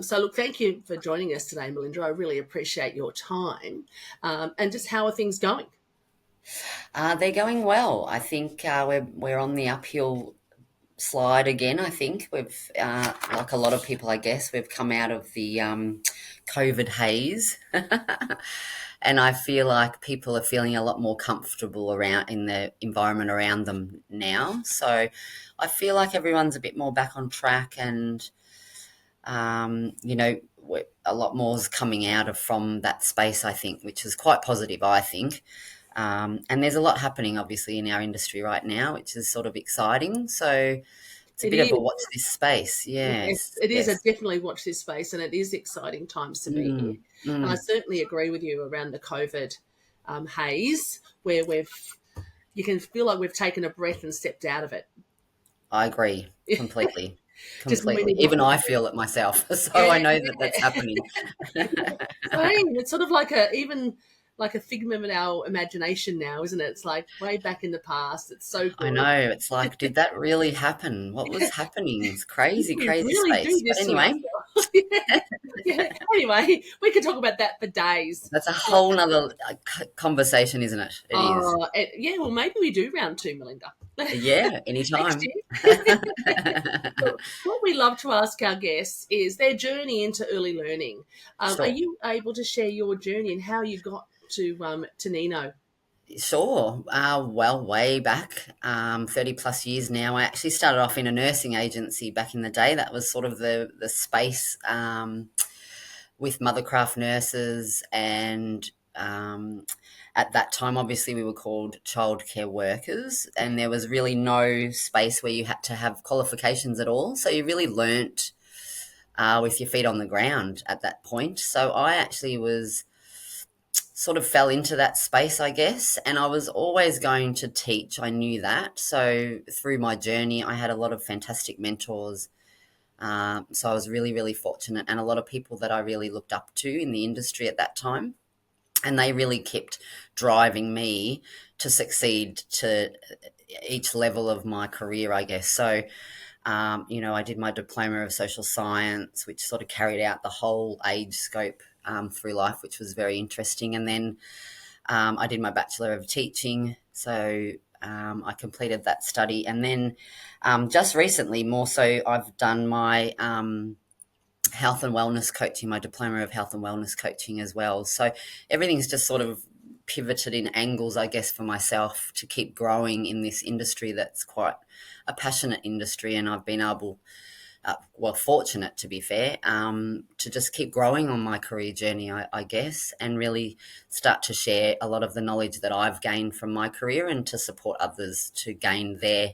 So, look, thank you for joining us today, Melinda. I really appreciate your time. And just how are things going? They're going well. I think we're on the uphill slide again. I think we've, like a lot of people, I guess, we've come out of the COVID haze, and I feel like people are feeling a lot more comfortable around in the environment around them now. So I feel like everyone's a bit more back on track, and a lot more is coming out of from that space. I think, which is quite positive. I think. And there's a lot happening, obviously, in our industry right now, which is sort of exciting. So it's a It bit of is. a watch this space. Yes, Yes, it is a yes. definitely watch this space, and it is exciting times to be here. Mm, And I mm. certainly agree with you around the COVID haze, where you can feel like we've taken a breath and stepped out of it. I agree completely. Just Completely. moving Even on. I feel it myself. So Yeah, I know that that's happening. same. It's sort of like even like a figment of our imagination now, isn't it? It's like way back in the past. It's so I good. know. It's like, did that really happen? What was happening? It's crazy, We crazy really do space. But this to anyway, ourselves. Yeah. Yeah. Anyway, we could talk about that for days. that's a whole nother conversation, isn't it? It is. Yeah, well, maybe we do round two, Melinda. Yeah, Next anytime. year. So what we love to ask our guests is their journey into early learning. Are Sure. you able to share your journey and how you got to Nino? Sure. Well, way back, 30 plus years now. I actually started off in a nursing agency back in the day. That was sort of the space with mothercraft nurses. And at that time, obviously, we were called childcare workers. And there was really no space where you had to have qualifications at all. So you really learnt with your feet on the ground at that point. So I actually was sort of fell into that space, I guess. And I was always going to teach. I knew that. So through my journey, I had a lot of fantastic mentors. So I was really, really fortunate, and a lot of people that I really looked up to in the industry at that time. And they really kept driving me to succeed to each level of my career, I guess. So, I did my Diploma of Social Science, which sort of carried out the whole age scope through life, which was very interesting. And then I did my Bachelor of Teaching. So I completed that study. And then just recently, more so, I've done my health and wellness coaching, my Diploma of Health and Wellness Coaching as well. So everything's just sort of pivoted in angles, I guess, for myself to keep growing in this industry that's quite a passionate industry. And I've been able, fortunate to be fair, to just keep growing on my career journey, I guess, and really start to share a lot of the knowledge that I've gained from my career and to support others to gain their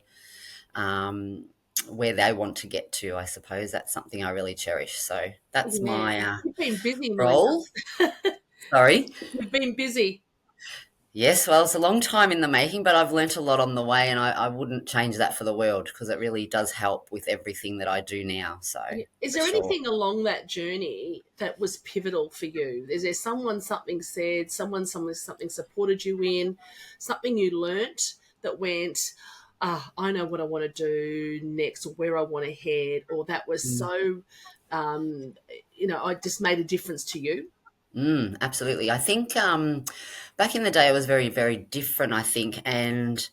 where they want to get to. I suppose that's something I really cherish. So that's Yeah, my you've been busy, Melinda. role. Sorry. You've been busy. Yes, well, it's a long time in the making, but I've learnt a lot on the way, and I wouldn't change that for the world because it really does help with everything that I do now. So, Yeah. Is for there sure. anything along that journey that was pivotal for you? Is there someone something said, something supported you in, something you learnt that went, I know what I want to do next, or where I want to head, or that was Mm. so, I just made a difference to you? Absolutely. I think back in the day, it was very, very different, I think. And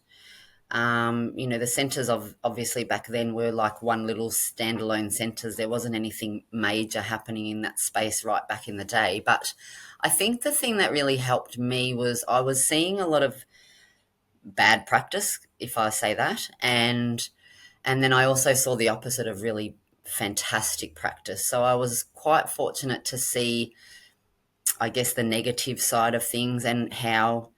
the centres of obviously back then were like one little standalone centres. There wasn't anything major happening in that space right back in the day. But I think the thing that really helped me was I was seeing a lot of bad practice, if I say that, and then I also saw the opposite of really fantastic practice. So I was quite fortunate to see, I guess, the negative side of things and how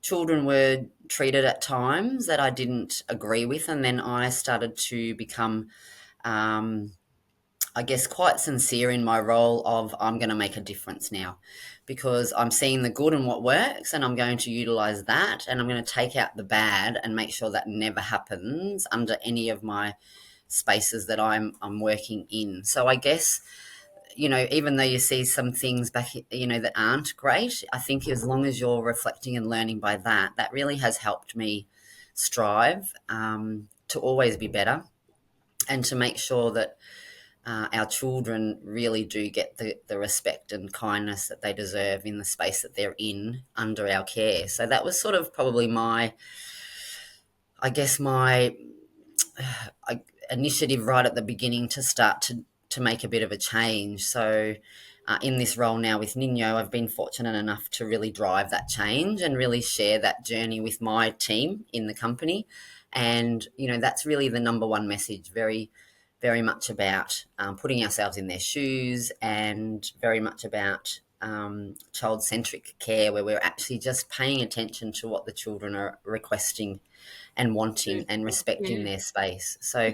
children were treated at times that I didn't agree with. And then I started to become, um, I guess, quite sincere in my role of I'm going to make a difference now because I'm seeing the good and what works, and I'm going to utilize that, and I'm going to take out the bad and make sure that never happens under any of my spaces that I'm working in. So I guess, even though you see some things back, that aren't great, I think as long as you're reflecting and learning by that, that really has helped me strive to always be better and to make sure that our children really do get the respect and kindness that they deserve in the space that they're in under our care. So that was sort of probably my initiative right at the beginning to start to make a bit of a change. So in this role now with Niño, I've been fortunate enough to really drive that change and really share that journey with my team in the company. And, that's really the number one message, very, very much about putting ourselves in their shoes, and very much about child-centric care, where we're actually just paying attention to what the children are requesting and wanting, and respecting Yeah. their space. So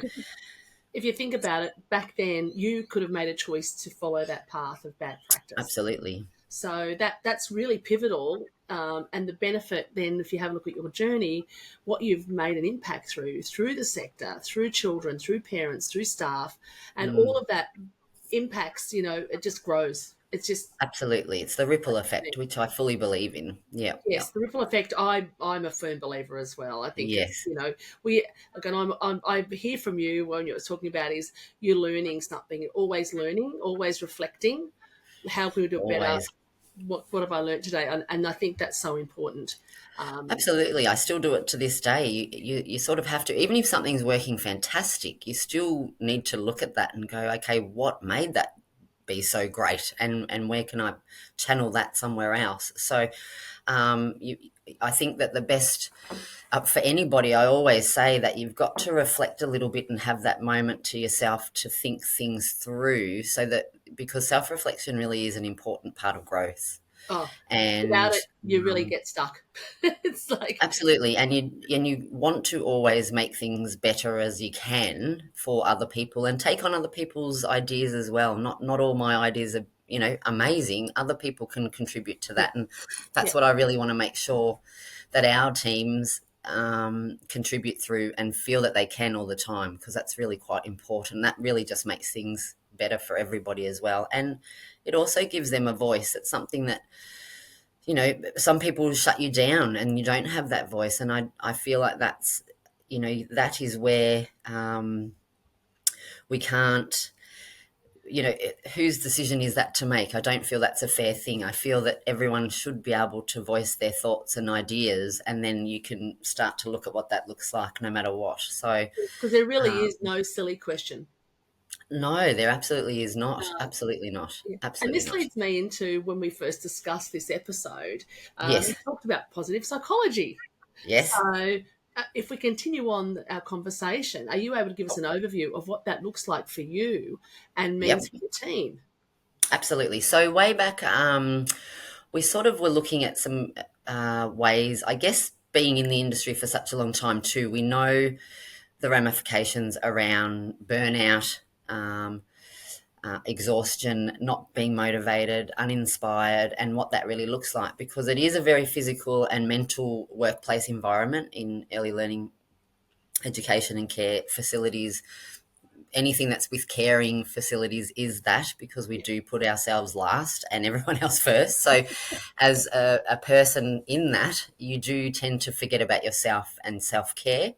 If you think about it, back then you could have made a choice to follow that path of bad practice. absolutely. So that's really pivotal. And the benefit then, if you have a look at your journey, what you've made an impact through the sector, through children, through parents, through staff, and all Mm. of that impacts, it just grows. It's just, Absolutely. It's the ripple effect, which I fully believe in. Yeah, yeah. yes, the ripple effect. I'm a firm believer as well. I think it's, Yes, we again. I hear from you when you're talking about is you're learning something, always learning, always reflecting. How can we do it better? always. What have I learned today? And I think that's so important. Um, Absolutely. I still do it to this day. You sort of have to, even if something's working fantastic, you still need to look at that and go, okay, what made that be so great? And where can I channel that somewhere else? So I think that the best for anybody, I always say that you've got to reflect a little bit and have that moment to yourself to think things through, so that, because self-reflection really is an important part of growth. oh, without And it, you really um, get stuck. It's like, absolutely, and you want to always make things better as you can for other people, and take on other people's ideas as well. Not all my ideas are, amazing. Other people can contribute to yeah, that, and yeah, that's what I really want to make sure that our teams contribute through and feel that they can all the time, because that's really quite important. That really just makes things better for everybody as well, and it also gives them a voice. It's something that, some people shut you down and you don't have that voice. And I feel like that is where we can't, whose decision is that to make? I don't feel that's a fair thing. I feel that everyone should be able to voice their thoughts and ideas, and then you can start to look at what that looks like no matter what. So, because there really um, is no silly question. no, there absolutely is not. Um, Absolutely not. yeah. And Absolutely this not. leads me into when we first discussed this episode. Yes. You talked about positive psychology. Yes. So, if we continue on our conversation, are you able to give us an overview of what that looks like for you and Yep. means for your team? Absolutely. So way back, we sort of were looking at some ways, I guess, being in the industry for such a long time too, we know the ramifications around burnout, exhaustion, not being motivated, uninspired, and what that really looks like, because it is a very physical and mental workplace environment in early learning education and care facilities. Anything that's with caring facilities is that, because we do put ourselves last and everyone else first. So as a person in that, you do tend to forget about yourself and self-care.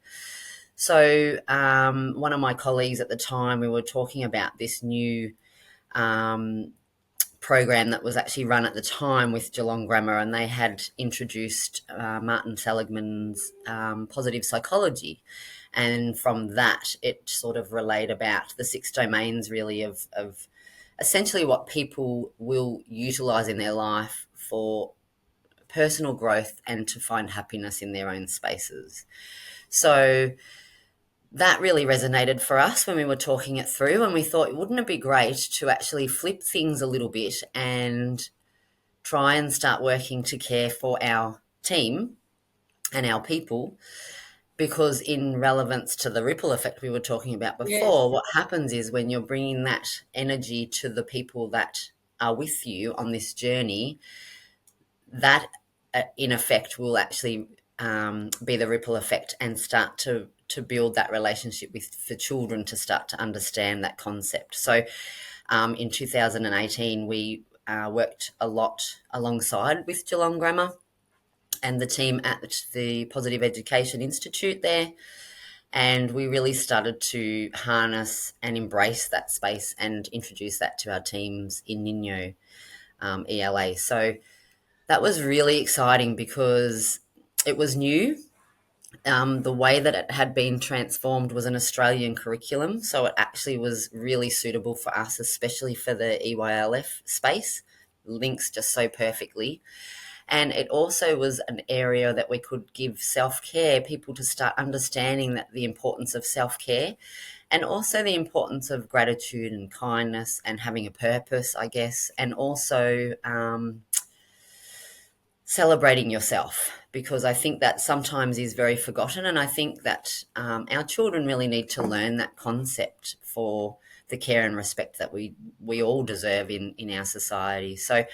So one of my colleagues at the time, we were talking about this new program that was actually run at the time with Geelong Grammar, and they had introduced Martin Seligman's positive psychology. And from that, it sort of relayed about the 6 domains, really, of essentially what people will utilize in their life for personal growth and to find happiness in their own spaces. So that really resonated for us when we were talking it through, and we thought, wouldn't it be great to actually flip things a little bit and try and start working to care for our team and our people? Because in relevance to the ripple effect we were talking about before, Yes. what happens is when you're bringing that energy to the people that are with you on this journey, that in effect will actually be the ripple effect, and start to build that relationship with for children to start to understand that concept. So in 2018, we worked a lot alongside with Geelong Grammar and the team at the Positive Education Institute there. And we really started to harness and embrace that space and introduce that to our teams in Niño ELA. So that was really exciting because it was new. The way that it had been transformed was an Australian curriculum, so it actually was really suitable for us, especially for the EYLF space. Links just so perfectly. And it also was an area that we could give self-care, people to start understanding that the importance of self-care and also the importance of gratitude and kindness and having a purpose, I guess, and also celebrating yourself, because I think that sometimes is very forgotten. And I think that our children really need to learn that concept for the care and respect that we all deserve in our society. So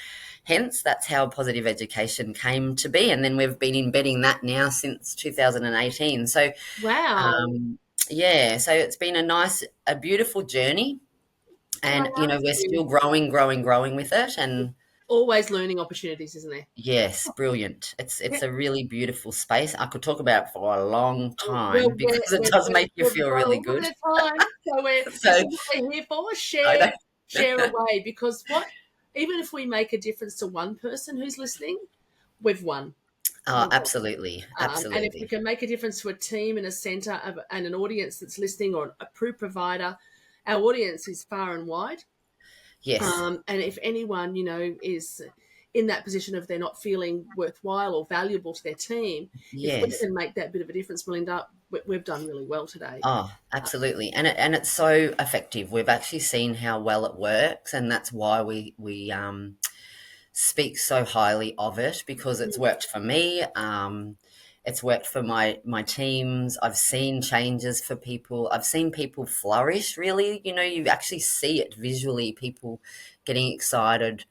hence that's how positive education came to be. And then we've been embedding that now since 2018. So Wow. yeah, so it's been a beautiful journey. Can I And, ask we're still you, growing with it. And always learning opportunities, isn't there? yes, brilliant. It's Yeah. a really beautiful space. I could talk about it for a long Well, time because it does make you we've feel got a really little good. bit of time, so this So is what we're here for. I Share don't. away, because even if we make a difference to one person who's listening, we've won. Oh, We've won. absolutely, And if we absolutely. can make a difference to a team in a centre and an audience that's listening, or a approved provider, our audience is far and wide. Yes, And if anyone, is in that position of they're not feeling worthwhile or valuable to their team, if we yes. can make that bit of a difference, Melinda, we've done really well today. Oh, absolutely. And it's so effective. We've actually seen how well it works, and that's why we speak so highly of it, because it's worked for me. It's worked for my teams. I've seen changes for people. I've seen people flourish. Really, you actually see it visually. People getting excited.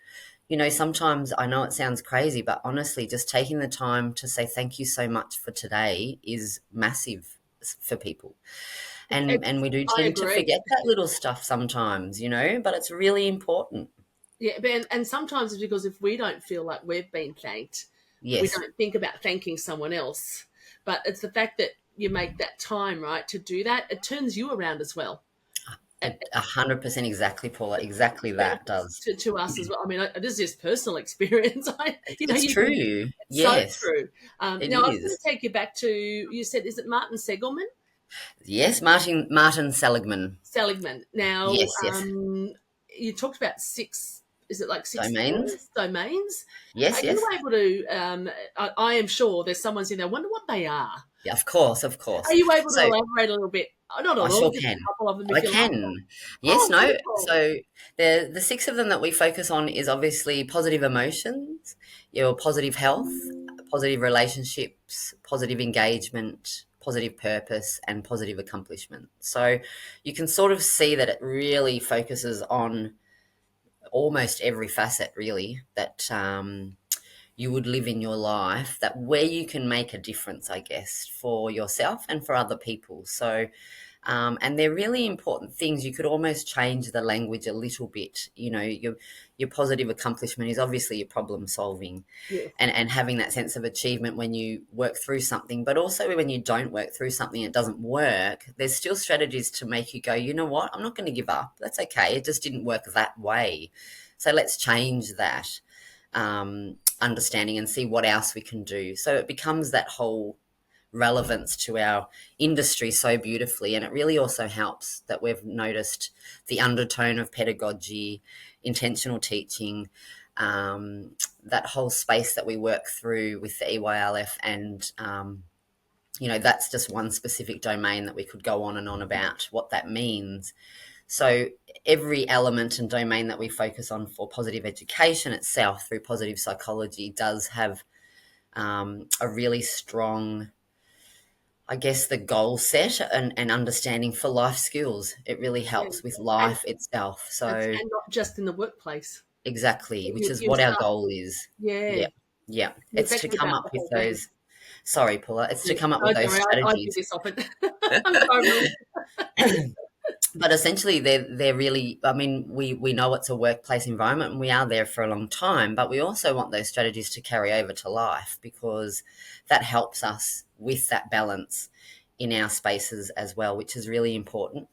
Sometimes I know it sounds crazy, but honestly, just taking the time to say thank you so much for today is massive for people. And we do I tend to agree. forget that little stuff sometimes, but it's really important. Yeah, and sometimes it's because if we don't feel like we've been thanked, we Yes. don't think about thanking someone else. But it's the fact that you make that time, right, to do that. It turns you around as well. It 100% exactly, Paula. Exactly that benefits does. to us as well. I mean, this is just personal experience. It's You can. true. It's so Yes, true. it Now, I was going is. to take you back to, you said, is it Martin Segelman? Yes, Martin Seligman. Seligman. Now, Yes, yes. you talked about six, is it like six Domains. domains? Yes, Are you yes. able to, I am sure there's someone's in there, I wonder what they are. Yeah, of course, of Are course. you able to So elaborate a little bit? Oh, not I at all, sure just can. a couple of them if I you like. can. Yes, Oh, no. wonderful. So the six of them that we focus on is obviously positive emotions, your positive health, positive relationships, positive engagement, positive purpose, and positive accomplishment. So you can sort of see that it really focuses on almost every facet, really, that you would live in your life, that where you can make a difference, I guess, for yourself and for other people. So and they're really important things. You could almost change the language a little bit. Your positive accomplishment is obviously your problem solving, Yes. and having that sense of achievement when you work through something. But also when you don't work through something, it doesn't work. There's still strategies to make you go, you know what? I'm not going to give up. That's okay. It just didn't work that way. So let's change that understanding and see what else we can do. So it becomes that whole relevance to our industry so beautifully. And it really also helps that we've noticed the undertone of pedagogy, intentional teaching, that whole space that we work through with the EYLF. And, that's just one specific domain that we could go on and on about what that means. So every element and domain that we focus on for positive education itself through positive psychology does have a really strong, I guess, the goal set and understanding for life skills. It really Yeah. helps with And, life itself. So and not just in the workplace. exactly, which is You what our start, goal is. yeah, Yeah. Yeah. you're It's to thinking come about up the with whole thing. those, sorry, Paula, it's to Yeah. come up No, with don't those worry, I do strategies. this often. I'm sorry, Melinda. But essentially they're really, I mean, we know it's a workplace environment and we are there for a long time, but we also want those strategies to carry over to life, because that helps us with that balance in our spaces as well, which is really important.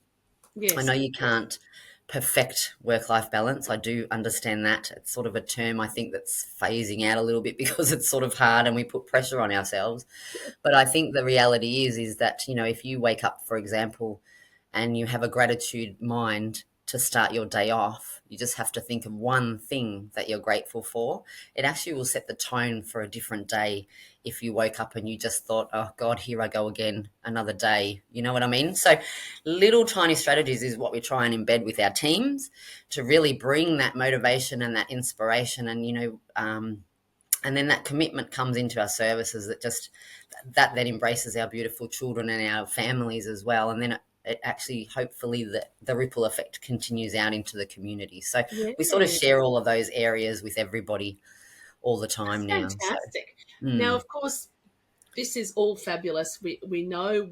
I Yes. know you can't perfect work-life balance. I do understand that. It's sort of a term I think that's phasing out a little bit because it's sort of hard and we put pressure on ourselves. But I think the reality is that, if you wake up, for example, and you have a gratitude mind to start your day off, you just have to think of one thing that you're grateful for. It actually will set the tone for a different day if you woke up and you just thought, oh God, here I go again, another day. You know what I mean? So little tiny strategies is what we try and embed with our teams to really bring that motivation and that inspiration, and then that commitment comes into our services that then embraces our beautiful children and our families as well. And then it actually, hopefully, the ripple effect continues out into the community. So we sort of Yeah. share all of those areas with everybody all the That's time now. So, fantastic. Now, mm, of course, this is all fabulous. We know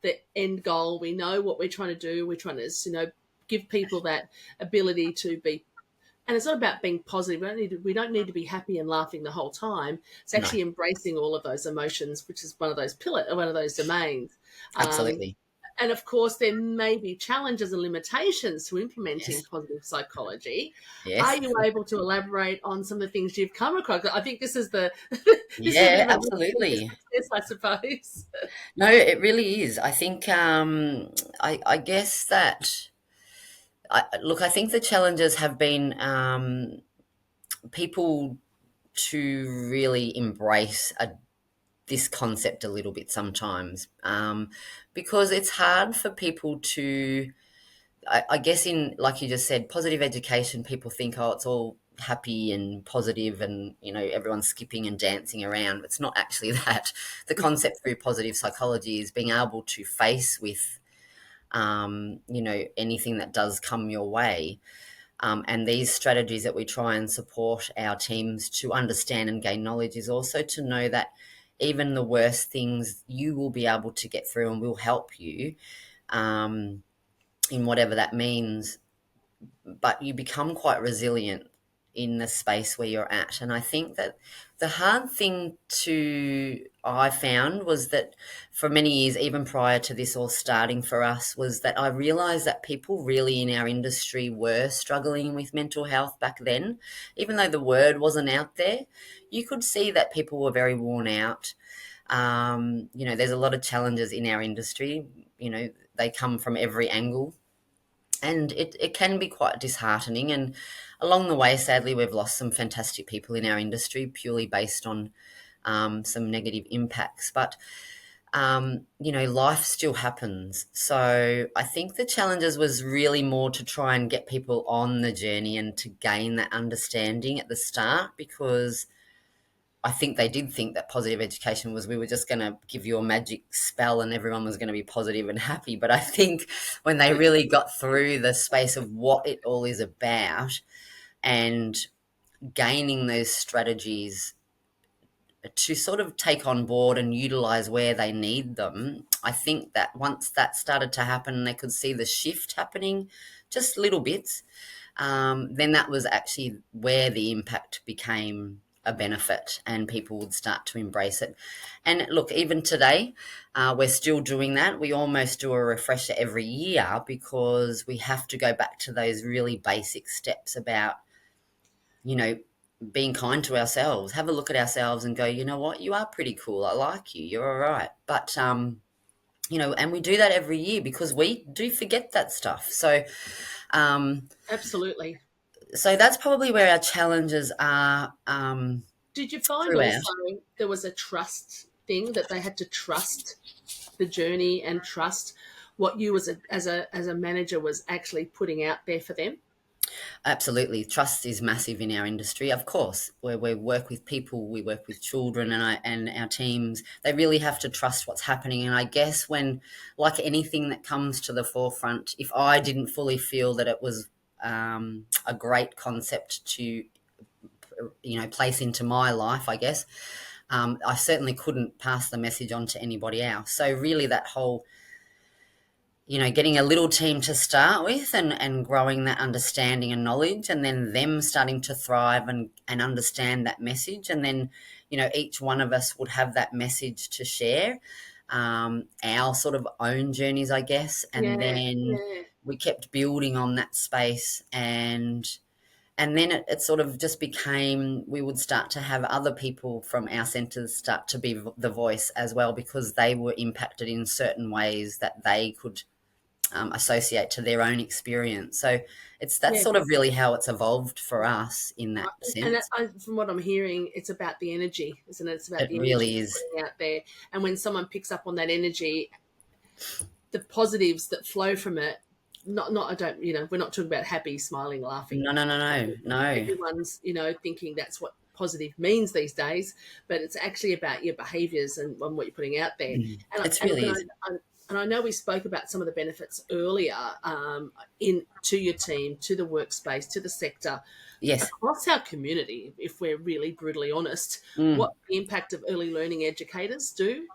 the end goal. We know what we're trying to do. We're trying to give people that ability to be. And it's not about being positive. We don't need to be happy and laughing the whole time. It's no, actually embracing all of those emotions, which is one of those domains. Um, absolutely. and of course, there may be challenges and limitations to implementing Yes. positive psychology. Are Yes. you able to elaborate on some of the things you've come across? I think this is the this is a bit Yeah, of a recipe for absolutely. success, I suppose. No, it really is. I think, I guess that, look, I think the challenges have been people to really embrace this concept a little bit sometimes, because it's hard for people to, I guess, in, like you just said, positive education, people think, oh, it's all happy and positive and, everyone's skipping and dancing around. It's not actually that. The concept through positive psychology is being able to face with, anything that does come your way. And these strategies that we try and support our teams to understand and gain knowledge is also to know that even the worst things you will be able to get through and will help you, um, in whatever that means. But you become quite resilient in the space where you're at. And I think that the hard thing I found was that for many years, even prior to this all starting for us, was that I realized that people really in our industry were struggling with mental health back then. Even though the word wasn't out there, you could see that people were very worn out. There's a lot of challenges in our industry. They come from every angle, and it can be quite disheartening. And along the way, sadly, we've lost some fantastic people in our industry purely based on some negative impacts. But life still happens. So I think the challenges was really more to try and get people on the journey and to gain that understanding at the start, because I think they did think that positive education was, we were just going to give you a magic spell and everyone was going to be positive and happy. But I think when they really got through the space of what it all is about and gaining those strategies to sort of take on board and utilize where they need them, I think that once that started to happen, they could see the shift happening just little bits. Then that was actually where the impact became a benefit and people would start to embrace it. And look, even today, we're still doing that. We almost do a refresher every year because we have to go back to those really basic steps about, being kind to ourselves. Have a look at ourselves and go, you know what, you are pretty cool. I like you. You're all right. But, and we do that every year because we do forget that stuff. So, um, Absolutely. so that's probably where our challenges are, Did you find throughout. also there was a trust thing, that they had to trust the journey and trust what you as a manager was actually putting out there for them? Absolutely. Trust is massive in our industry. Of course, where we work with people, we work with children, and our teams, they really have to trust what's happening. And I guess when, like anything that comes to the forefront, if I didn't fully feel that it was a great concept to, place into my life, I guess, I certainly couldn't pass the message on to anybody else. So really that whole, getting a little team to start with and growing that understanding and knowledge, and then them starting to thrive and understand that message. And then, each one of us would have that message to share. our sort of own journeys, I guess, and Yeah, then yeah, we kept building on that space, and then it sort of just became, we would start to have other people from our centres start to be the voice as well, because they were impacted in certain ways that they could associate to their own experience. So that's yeah. sort of really how it's evolved for us in that And sense. from what I'm hearing, it's about the energy, isn't it? It's about It the energy really you're is. putting out there. And when someone picks up on that energy, the positives that flow from it, I don't, we're not talking about happy, smiling, laughing. No, no, no, no, no. Everyone's, thinking that's what positive means these days, but it's actually about your behaviours and what you're putting out there. It And really is. and I know we spoke about some of the benefits earlier, in to your team, to the workspace, to the sector, Yes. across our community. If we're really brutally honest, Mm. what the impact of early learning educators do,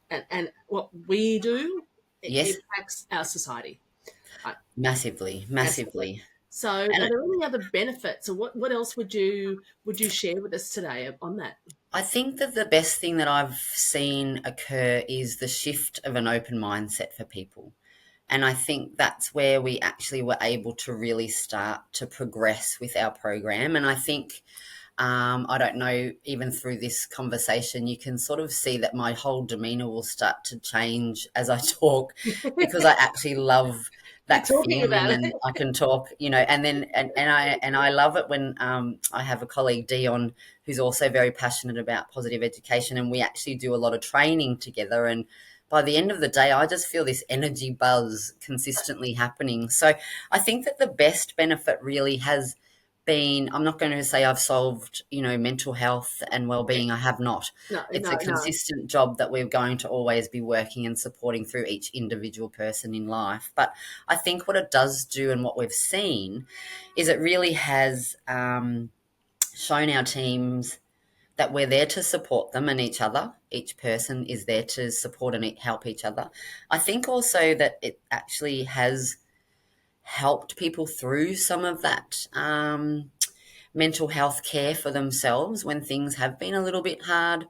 and what we do, it Yes. impacts our society, Massively, massively. massively. So, are And there any other benefits, or what else would you share with us today on that? I think that the best thing that I've seen occur is the shift of an open mindset for people. And I think that's where we actually were able to really start to progress with our program. And I think, I don't know, even through this conversation, you can sort of see that my whole demeanor will start to change as I talk, because I actually love You're that talking feeling, about it. and I can talk, and then and I love it when I have a colleague, Dion, who's also very passionate about positive education, and we actually do a lot of training together. And by the end of the day, I just feel this energy buzz consistently happening. So I think that the best benefit really has been, I'm not going to say I've solved, mental health and Yeah. well-being. I have not. No, It's no, a no. consistent job that we're going to always be working and supporting through each individual person in life. But I think what it does do, and what we've seen, is it really has shown our teams that we're there to support them and each other. Each person is there to support and help each other. I think also that it actually has helped people through some of that mental health care for themselves when things have been a little bit hard.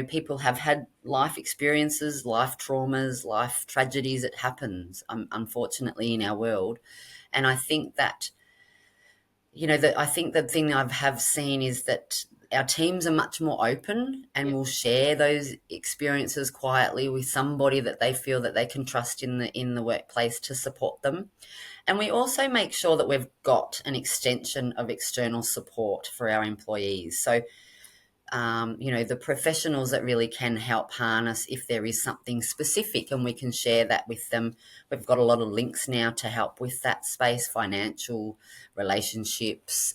People have had life experiences, life traumas, life tragedies. It happens, unfortunately, in our world. And I think that, I think the thing I have seen is that our teams are much more open and Yeah. will share those experiences quietly with somebody that they feel that they can trust in the workplace to support them. And we also make sure that we've got an extension of external support for our employees. So, the professionals that really can help harness if there is something specific, and we can share that with them. We've got a lot of links now to help with that space, financial, relationships,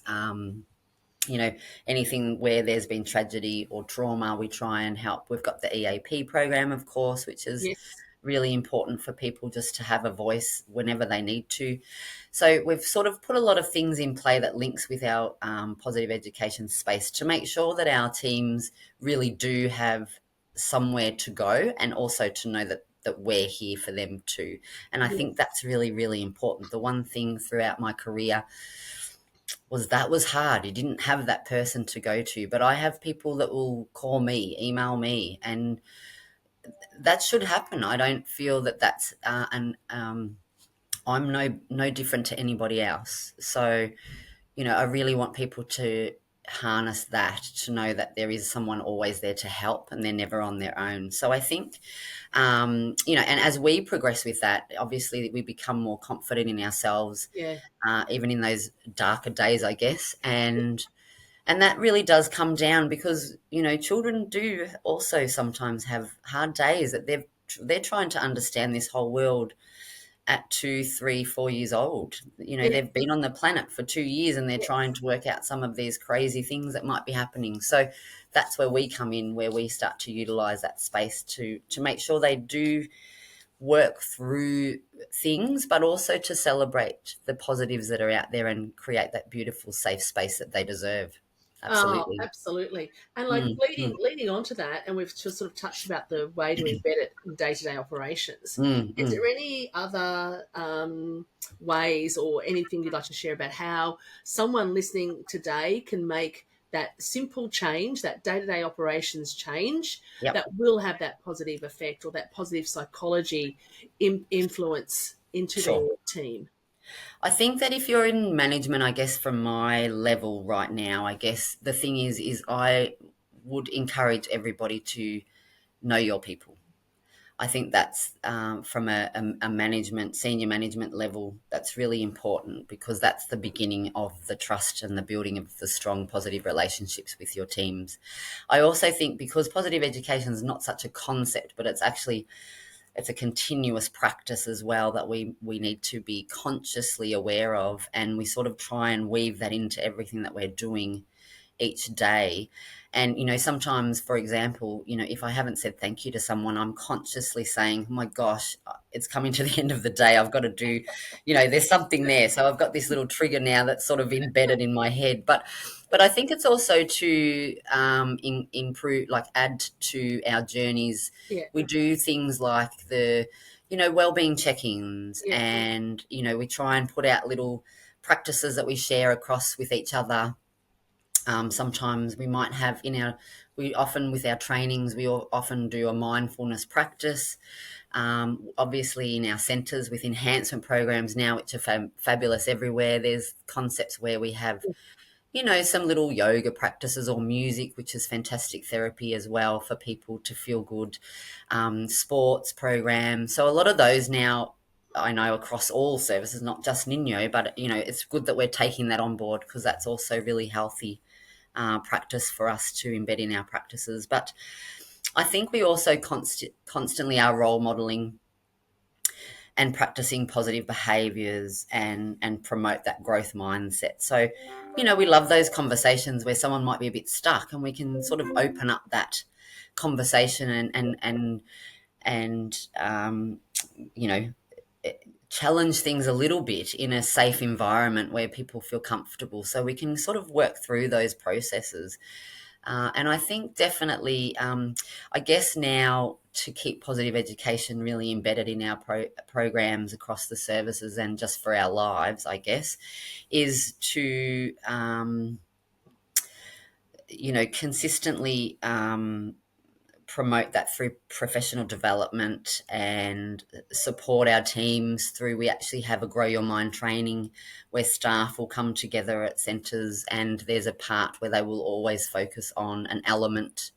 anything where there's been tragedy or trauma, we try and help. We've got the EAP program, of course, which is Yes. really important for people just to have a voice whenever they need to. So we've sort of put a lot of things in play that links with our positive education space to make sure that our teams really do have somewhere to go, and also to know that we're here for them too. And I think Yes. that's really, really important. The one thing throughout my career was hard. You didn't have that person to go to, but I have people that will call me, email me, and that should happen. I don't feel that that's I'm no different to anybody else. So, I really want people to harness that, to know that there is someone always there to help, and they're never on their own. So I think, and as we progress with that, obviously we become more confident in ourselves, Yeah. even in those darker days, I guess. And that really does come down because, children do also sometimes have hard days, that they're trying to understand this whole world at 2, 3, 4 years old. Yeah. They've been on the planet for 2 years, and they're trying Yes. to work out some of these crazy things that might be happening. So that's where we come in, where we start to utilize that space to make sure they do work through things, but also to celebrate the positives that are out there and create that beautiful, safe space that they deserve. Oh, Absolutely. absolutely. And like Mm, mm, leading on to that, and we've just sort of touched about the way to embed it in day-to-day operations. mm, Is there mm. any other ways or anything you'd like to share about how someone listening today can make that simple change, that day-to-day operations change, Yep. that will have that positive effect or that positive psychology influence into their Sure. team. I think that if you're in management, I guess from my level right now, I guess the thing is I would encourage everybody to know your people. I think that's from a management, senior management level, that's really important because that's the beginning of the trust and the building of the strong positive relationships with your teams. I also think because positive education is not such a concept, but it's a continuous practice as well that we need to be consciously aware of, and we sort of try and weave that into everything that we're doing each day. And sometimes, for example, if I haven't said thank you to someone, I'm consciously saying, oh my gosh, it's coming to the end of the day, I've got to do, there's something there. So I've got this little trigger now that's sort of embedded in my head. But I think it's also to improve, like add to our journeys. Yeah, We do things like the well-being check-ins, yeah, and we try and put out little practices that we share across with each other. Sometimes we might have we often with our trainings, we often do a mindfulness practice. Obviously in our centres with enhancement programs now, which are fabulous everywhere, there's concepts where we have, some little yoga practices or music, which is fantastic therapy as well for people to feel good. Sports programs. So a lot of those now, I know across all services, not just Niño, but it's good that we're taking that on board because that's also really healthy practice for us to embed in our practices. But I think we also constantly are role modeling and practicing positive behaviors and promote that growth mindset. So, we love those conversations where someone might be a bit stuck and we can sort of open up that conversation and challenge things a little bit in a safe environment where people feel comfortable, so we can sort of work through those processes. And I think definitely, I guess now to keep positive education really embedded in our programs across the services and just for our lives, I guess, is to, consistently promote that through professional development and support our teams through. We actually have a Grow Your Mind training where staff will come together at centres, and there's a part where they will always focus on an element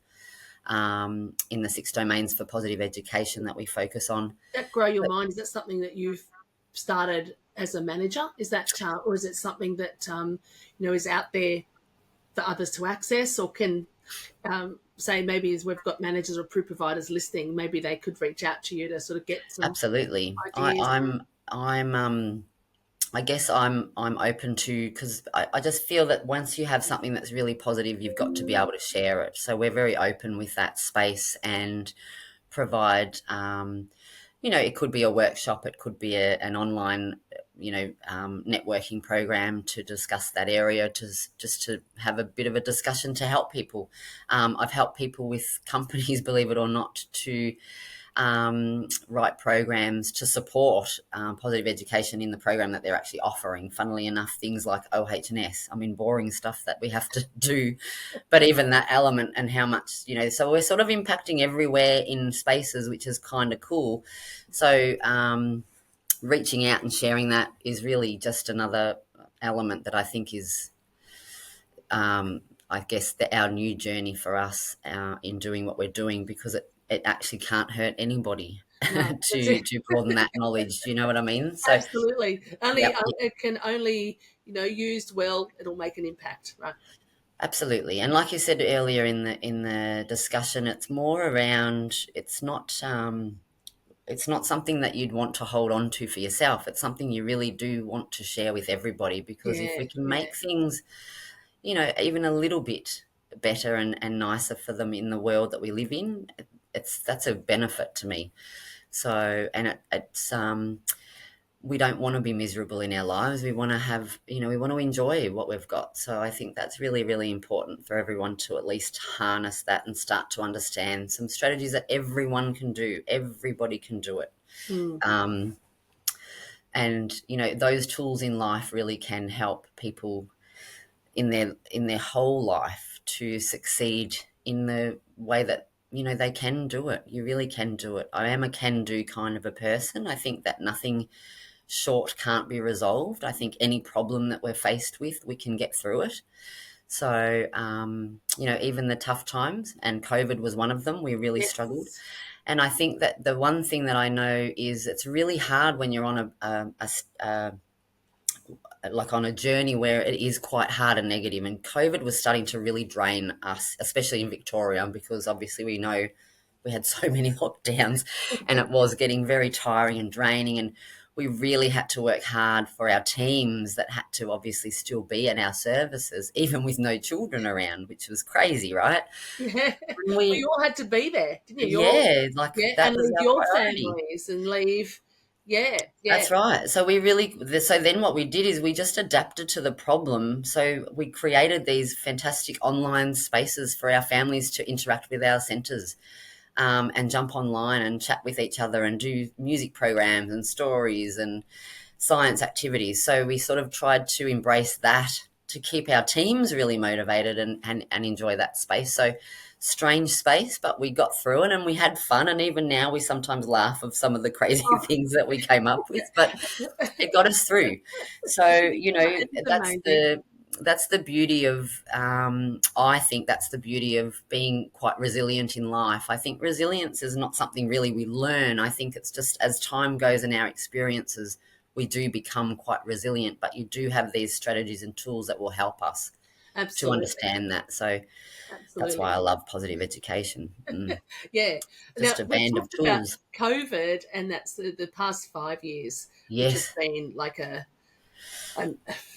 in the 6 domains for positive education that we focus on. that Grow Your Mind, is that something that you've started as a manager? Is that or is it something that is out there for others to access, or can say maybe as we've got managers or approved providers listening, maybe they could reach out to you to sort of get some Absolutely. ideas? I guess I'm open to, because I just feel that once you have something that's really positive, you've got to be able to share it. So we're very open with that space and provide, it could be a workshop, it could be an online, networking program to discuss that area, just to have a bit of a discussion to help people. I've helped people with companies, believe it or not, to write programs to support positive education in the program that they're actually offering. Funnily enough, things like OH&S, I mean, boring stuff that we have to do, but even that element and how much, so we're sort of impacting everywhere in spaces, which is kind of cool. So reaching out and sharing that is really just another element that I think is, I guess, our new journey for us in doing what we're doing, because it actually can't hurt anybody No, that's it. to broaden that knowledge. Do you know what I mean? So, Absolutely. Only yep, it can only used well, it'll make an impact, right? absolutely. And like you said earlier in the discussion, it's more around. It's not something that you'd want to hold on to for yourself. It's something you really do want to share with everybody, because if Yeah, we can yeah. make things, even a little bit better and nicer for them in the world that we live in, that's a benefit to me. So, and it's we don't want to be miserable in our lives. We want to have, we want to enjoy what we've got. So I think that's really, really important for everyone to at least harness that and start to understand some strategies that everyone can do. Everybody can do it. Mm. Um, and those tools in life really can help people in their whole life to succeed in the way that, they can do it. You really can do it. I am a can-do kind of a person. I think that nothing short can't be resolved. I think any problem that we're faced with, we can get through it. So, even the tough times, and COVID was one of them, we really struggled. Yes. And I think that the one thing that I know is it's really hard when you're on like on a journey where it is quite hard and negative. And COVID was starting to really drain us, especially in Victoria, because obviously we know we had so many lockdowns, and it was getting very tiring and draining. And we really had to work hard for our teams that had to obviously still be in our services, even with no children around, which was crazy, right? Yeah. And Well, you all had to be there, didn't you? yeah, like Yeah, that and was leave our your priority. families and leave. Yeah, yeah. That's right. So so then what we did is we just adapted to the problem. So we created these fantastic online spaces for our families to interact with our centres, and jump online and chat with each other and do music programs and stories and science activities. So we sort of tried to embrace that to keep our teams really motivated and enjoy that space. So strange space, but we got through it and we had fun. And even now we sometimes laugh of some of the crazy Oh, things that we came up with, but it got us through. So, it's that's amazing. the beauty of, I think that's the beauty of being quite resilient in life. I think resilience is not something really we learn. I think it's just as time goes in our experiences, we do become quite resilient, but you do have these strategies and tools that will help us to Absolutely. understand that. So that's why Absolutely. I love positive education. Yeah. Now, Just a we've band of talked about tools. COVID, and that's the past 5 years, which has Yes, been like a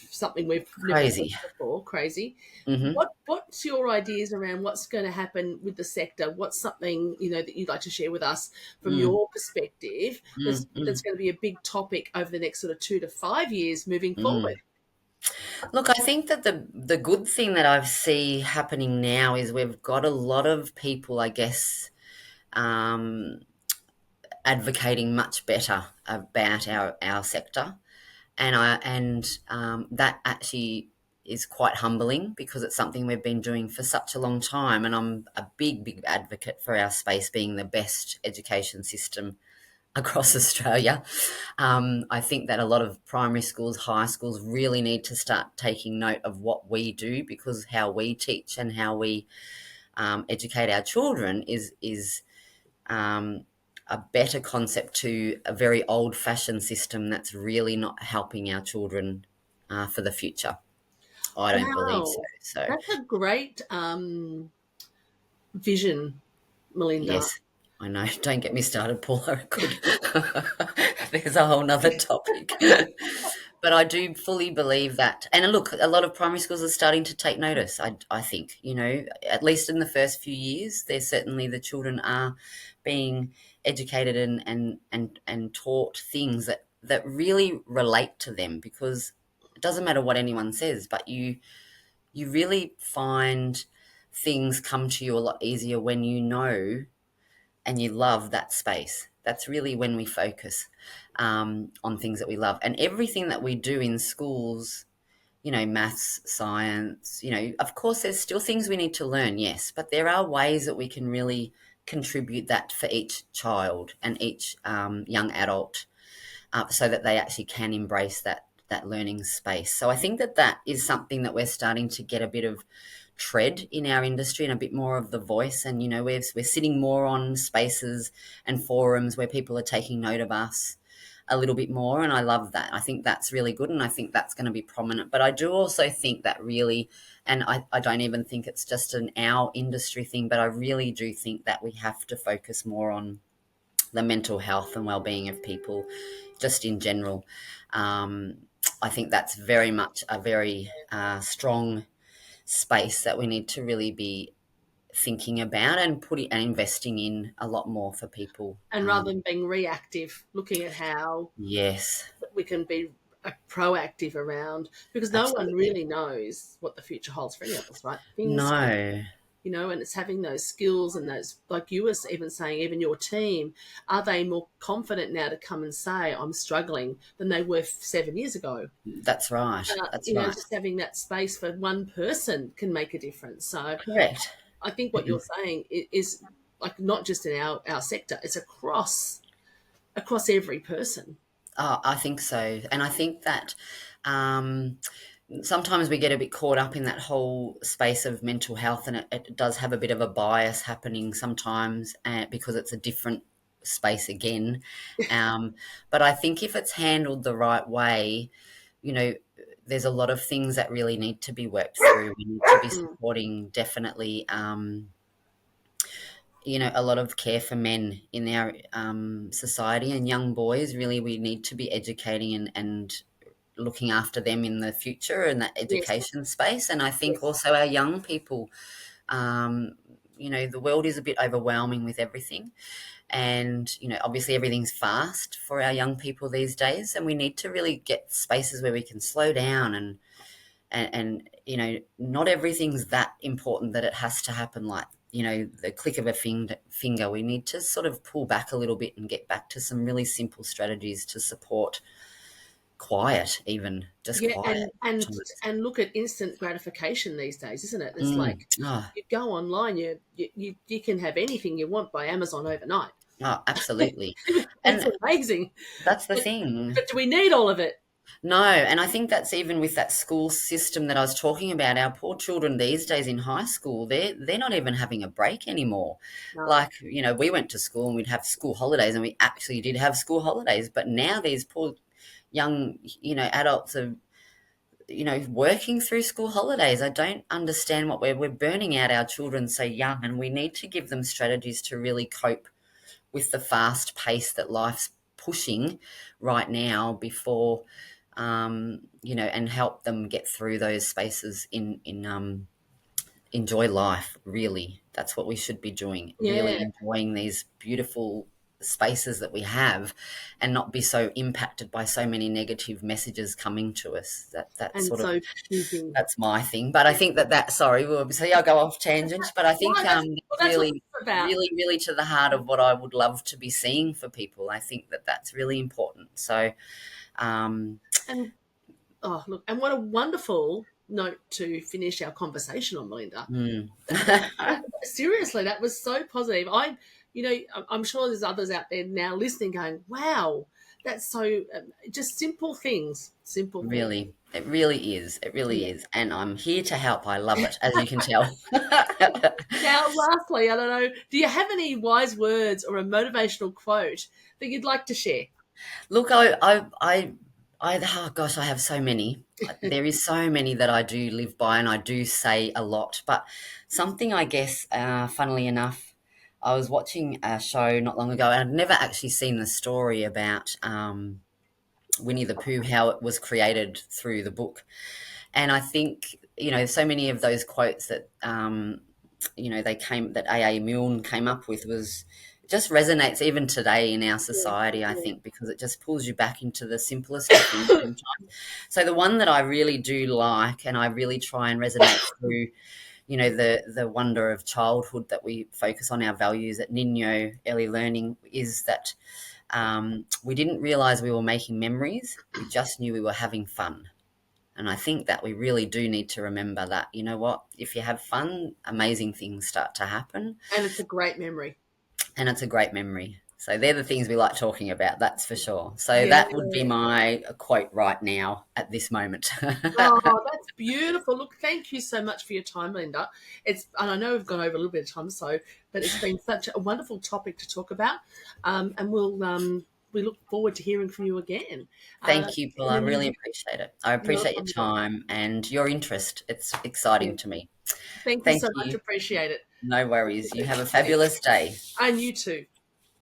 something we've never seen crazy. before. Crazy. Hmm. What's your ideas around what's going to happen with the sector? What's something that you'd like to share with us from Mm, your perspective? mm, That's mm, going to be a big topic over the next sort of 2 to 5 years moving forward. mm. Look, I think that the good thing that I see happening now is we've got a lot of people, I guess, um, advocating much better about our sector, and that actually is quite humbling because it's something we've been doing for such a long time, and I'm a big advocate for our space being the best education system across Australia. I think that a lot of primary schools, high schools really need to start taking note of what we do, because how we teach and how we educate our children is um, a better concept to a very old-fashioned system that's really not helping our children for the future. I don't believe so. Wow, So that's a great vision, Melinda. yes, I know. Don't get me started, Paula. It could. There's a whole nother topic. But I do fully believe that. And look, a lot of primary schools are starting to take notice. I think, at least in the first few years, there's certainly the children are being educated and taught things that really relate to them, because it doesn't matter what anyone says, but you really find things come to you a lot easier when you know and you love that space. That's really when we focus on things that we love. And everything that we do in schools, maths, science, of course, there's still things we need to learn, yes, but there are ways that we can really contribute that for each child and each young adult, so that they actually can embrace that learning space. So I think that is something that we're starting to get a bit of tread in our industry and a bit more of the voice. And we're sitting more on spaces and forums where people are taking note of us a little bit more, and I love that. I think that's really good, and I think that's going to be prominent. But I do also think that really, and I don't even think it's just an our industry thing, but I really do think that we have to focus more on the mental health and well-being of people just in general. um, I think that's very much a very strong space that we need to really be thinking about and putting and investing in a lot more for people. And rather than being reactive, looking at how Yes, we can be proactive around, because no one absolutely. really knows what the future holds for any of us, right? Things No. you know, and it's having those skills and those, like you were even saying, even your team, are they more confident now to come and say, I'm struggling, than they were 7 years ago? That's right. That's You know, right. just having that space for one person can make a difference. So Correct. I think what you're saying is like not just in our sector, it's across every person. Oh, I think so. And I think that um, sometimes we get a bit caught up in that whole space of mental health, and it does have a bit of a bias happening sometimes because it's a different space again. Um, but I think if it's handled the right way, you know, there's a lot of things that really need to be worked through. We need to be Mm. supporting definitely. You know, a lot of care for men in our society and young boys. Really, we need to be educating and looking after them in the future in that Yes, education space. And I think yes. also our young people, um, you know, the world is a bit overwhelming with everything. And, you know, obviously everything's fast for our young people these days. And we need to really get spaces where we can slow down and you know, not everything's that important that it has to happen like, you know, the click of a finger. We need to sort of pull back a little bit and get back to some really simple strategies to support quiet, even just Yeah, quiet times. and look at instant gratification these days, isn't it? It's Mm. like Oh, you go online, you can have anything you want by Amazon overnight. oh, absolutely. It's And amazing. that's the But, thing. but do we need all of it? No, and I think that's even with that school system that I was talking about. Our poor children these days in high school, they're not even having a break anymore. No. Like, you know, we went to school and we'd have school holidays, and we actually did have school holidays. But now these poor young, you know, adults are, you know, working through school holidays. I don't understand what we're burning out our children so young, and we need to give them strategies to really cope with the fast pace that life's pushing right now before you know, and help them get through those spaces in enjoy life. Really, that's what we should be doing, really Yeah, enjoying these beautiful spaces that we have and not be so impacted by so many negative messages coming to us. That and sort of, so busy. that's my thing. But I think that sorry, we'll see, I'll go off tangent, but I think No, that's what really, it's about. really to the heart of what I would love to be seeing for people. I think that that's really important. So um, And oh, look, and what a wonderful note to finish our conversation on, Melinda. mm. Seriously, that was so positive. You know, I'm sure there's others out there now listening, going, "Wow, that's so." Just simple things, simple things. Really, it really is. It really Yeah. is. And I'm here to help. I love it, as you can tell. Now, lastly, I don't know, do you have any wise words or a motivational quote that you'd like to share? Look, oh gosh, I have so many. There is so many that I do live by and I do say a lot. But something, I guess, funnily enough, I was watching a show not long ago, and I'd never actually seen the story about Winnie the Pooh, how it was created through the book. And I think, you know, so many of those quotes that you know, that AA Milne came up with was just resonates even today in our Yeah, society, I yeah, think, because it just pulls you back into the simplest of things sometimes. So the one that I really do like, and I really try and resonate through, you know, the wonder of childhood that we focus on our values at Niño ELA learning, is that we didn't realize we were making memories. We just knew we were having fun. And I think that we really do need to remember that, you know what, if you have fun, amazing things start to happen, and it's a great memory. and it's a great memory. So they're the things we like talking about, that's for sure. So Yeah. that would be my quote right now at this moment. Oh, that's beautiful. Look, thank you so much for your time, Linda. And I know we've gone over a little bit of time, but it's been such a wonderful topic to talk about. And we look forward to hearing from you again. Thank you, Paul. In I the really new, appreciate it. I not a appreciate your problem at all. time and your interest. It's Yeah. exciting to me. Thank you Thank so much. you. Appreciate it. No worries. You have a fabulous day. And you too.